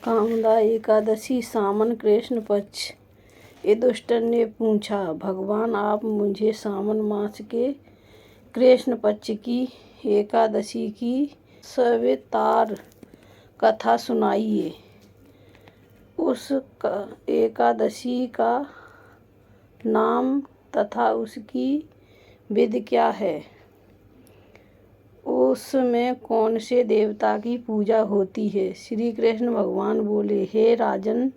कामदा एकादशी सावन कृष्ण पक्ष। युधिष्ठिर ने पूछा, भगवान आप मुझे सावन मास के कृष्ण पक्ष की एकादशी की सविस्तार कथा सुनाइए। उस एकादशी का नाम तथा उसकी विधि क्या है? उसमें कौन से देवता की पूजा होती है? श्री कृष्ण भगवान बोले, हे राजन,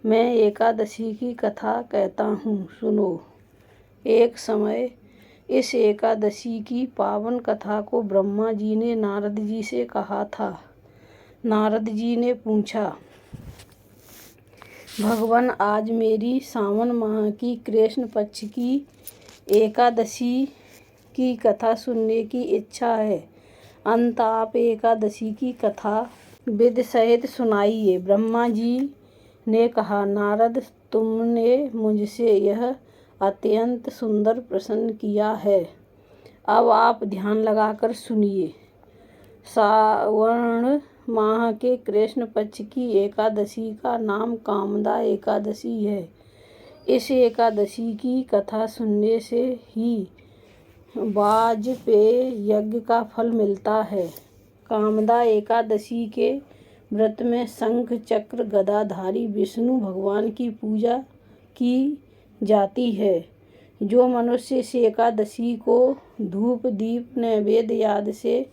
मैं एकादशी की कथा कहता हूँ, सुनो। एक समय इस एकादशी की पावन कथा को ब्रह्मा जी ने नारद जी से कहा था। नारद जी ने पूछा, भगवान आज मेरी सावन माह की कृष्ण पक्ष की एकादशी की कथा सुनने की इच्छा है। अंत आप एकादशी की कथा विधि सहित सुनाइए। ब्रह्मा जी ने कहा, नारद, तुमने मुझसे यह अत्यंत सुंदर प्रश्न किया है। अब आप ध्यान लगाकर सुनिए। सावन माह के कृष्ण पक्ष की एकादशी का नाम कामदा एकादशी है। इस एकादशी की कथा सुनने से ही वाजपेय यज्ञ का फल मिलता है। कामदा एकादशी के व्रत में शंख चक्र गदाधारी विष्णु भगवान की पूजा की जाती है। जो मनुष्य इस एकादशी को धूप दीप नैवेद्य आदि से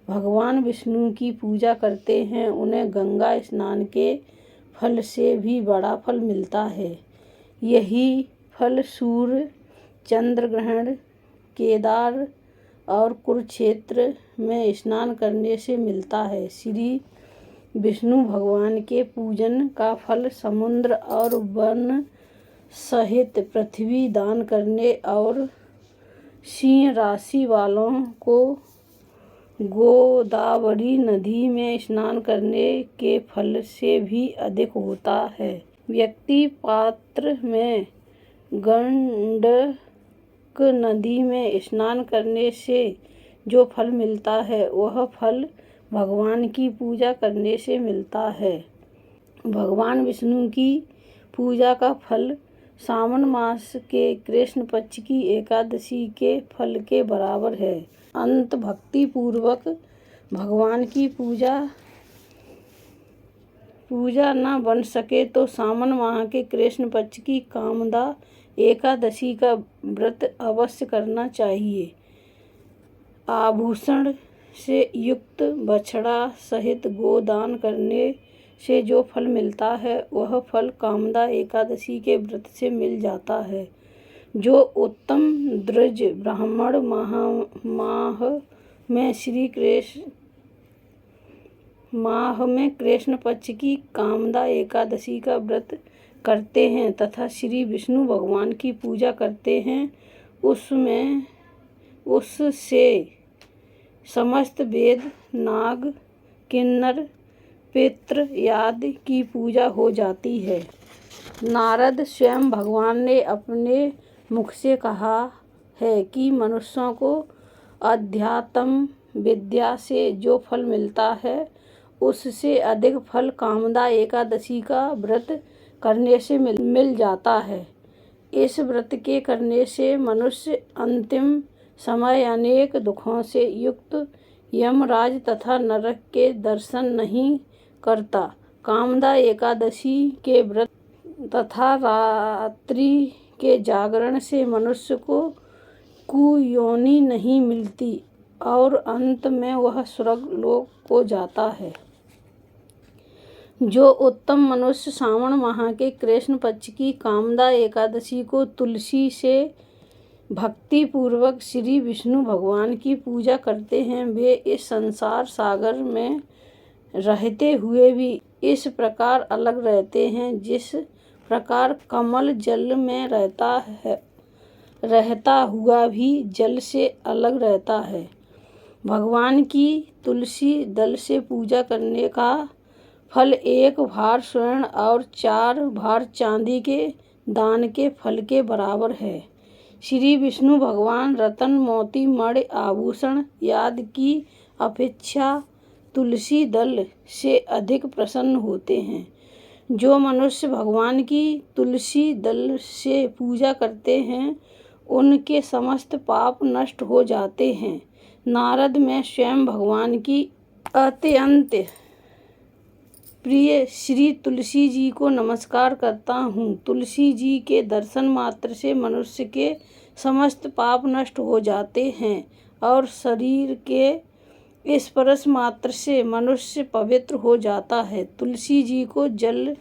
भगवान विष्णु की पूजा करते हैं, उन्हें गंगा स्नान के फल से भी बड़ा फल मिलता है। यही फल सूर्य चंद्र ग्रहण, केदार और कुरुक्षेत्र में स्नान करने से मिलता है। श्री विष्णु भगवान के पूजन का फल समुद्र और वन सहित पृथ्वी दान करने और सिंह राशि वालों को गोदावरी नदी में स्नान करने के फल से भी अधिक होता है। व्यक्ति पात्र में गंडक नदी में स्नान करने से जो फल मिलता है, वह फल भगवान की पूजा करने से मिलता है। भगवान विष्णु की पूजा का फल सावन मास के कृष्ण पक्ष की एकादशी के फल के बराबर है। अंत भक्ति पूर्वक भगवान की पूजा न बन सके तो सावन माह के कृष्ण पक्ष की कामदा एकादशी का व्रत अवश्य करना चाहिए। आभूषण से युक्त बछड़ा सहित गोदान करने से जो फल मिलता है, वह फल कामदा एकादशी के व्रत से मिल जाता है। जो उत्तम द्विज ब्राह्मण माह में कृष्ण पक्ष की कामदा एकादशी का व्रत करते हैं तथा श्री विष्णु भगवान की पूजा करते हैं, उससे समस्त वेद, नाग, किन्नर, पितृ आदि की पूजा हो जाती है। नारद स्वयं भगवान ने अपने मुख से कहा है कि मनुष्यों को अध्यात्म विद्या से जो फल मिलता है, उससे अधिक फल कामदा एकादशी का व्रत करने से मिल जाता है। इस व्रत के करने से मनुष्य अंतिम समय अनेक दुखों से युक्त यमराज तथा नरक के दर्शन नहीं करता। कामदा एकादशी के व्रत तथा रात्रि के जागरण से मनुष्य को कुयोनि नहीं मिलती और अंत में वह स्वर्ग लोक को जाता है। जो उत्तम मनुष्य सावन माह के कृष्ण पक्ष की कामदा एकादशी को तुलसी से भक्ति पूर्वक श्री विष्णु भगवान की पूजा करते हैं, वे इस संसार सागर में रहते हुए भी इस प्रकार अलग रहते हैं जिस प्रकार कमल जल में रहता हुआ भी जल से अलग रहता है। भगवान की तुलसी दल से पूजा करने का फल 1 भार स्वर्ण और 4 भार चांदी के दान के फल के बराबर है। श्री विष्णु भगवान रत्न, मोती, मणि, आभूषण आदि की अपेक्षा तुलसी दल से अधिक प्रसन्न होते हैं। जो मनुष्य भगवान की तुलसी दल से पूजा करते हैं उनके समस्त पाप नष्ट हो जाते हैं। नारद, मैं स्वयं भगवान की अत्यंत प्रिय श्री तुलसी जी को नमस्कार करता हूँ। तुलसी जी के दर्शन मात्र से मनुष्य के समस्त पाप नष्ट हो जाते हैं और शरीर के स्पर्श मात्र से मनुष्य पवित्र हो जाता है। तुलसी जी को जल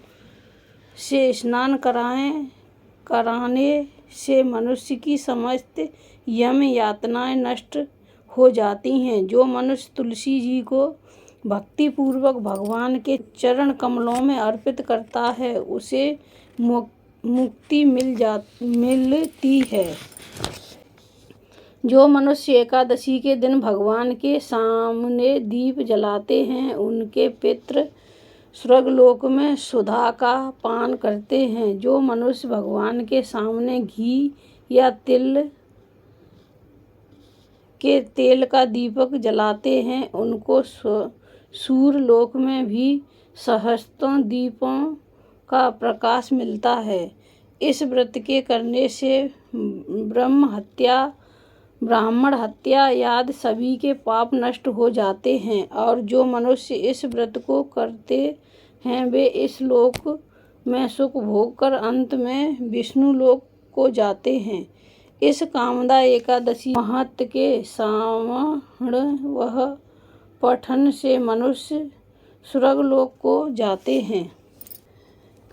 से स्नान कराने से मनुष्य की समस्त यम यातनाएं नष्ट हो जाती हैं। जो मनुष्य तुलसी जी को भक्तिपूर्वक भगवान के चरण कमलों में अर्पित करता है उसे मुक्ति मिलती है। जो मनुष्य एकादशी के दिन भगवान के सामने दीप जलाते हैं उनके पितृ स्वर्गलोक में सुधा का पान करते हैं। जो मनुष्य भगवान के सामने घी या तिल के तेल का दीपक जलाते हैं उनको सूर्यलोक में भी सहस्त्रों दीपों का प्रकाश मिलता है। इस व्रत के करने से ब्राह्मण हत्या आदि सभी के पाप नष्ट हो जाते हैं और जो मनुष्य इस व्रत को करते हैं वे इस लोक में सुख भोग कर अंत में विष्णु लोक को जाते हैं। इस कामदा एकादशी महत्व के श्रवण व पठन से मनुष्य स्वर्गलोक को जाते हैं।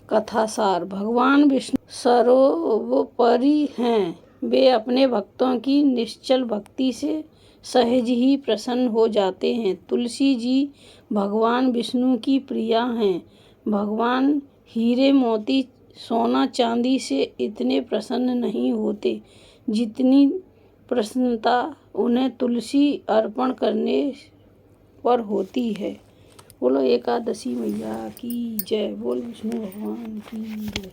कथासार, भगवान विष्णु सर्वोपरि हैं। वे अपने भक्तों की निश्चल भक्ति से सहज ही प्रसन्न हो जाते हैं। तुलसी जी भगवान विष्णु की प्रिया हैं। भगवान हीरे मोती सोना चांदी से इतने प्रसन्न नहीं होते जितनी प्रसन्नता उन्हें तुलसी अर्पण करने पर होती है। बोलो एकादशी मैया की जय। बोल विष्णु भगवान की जय।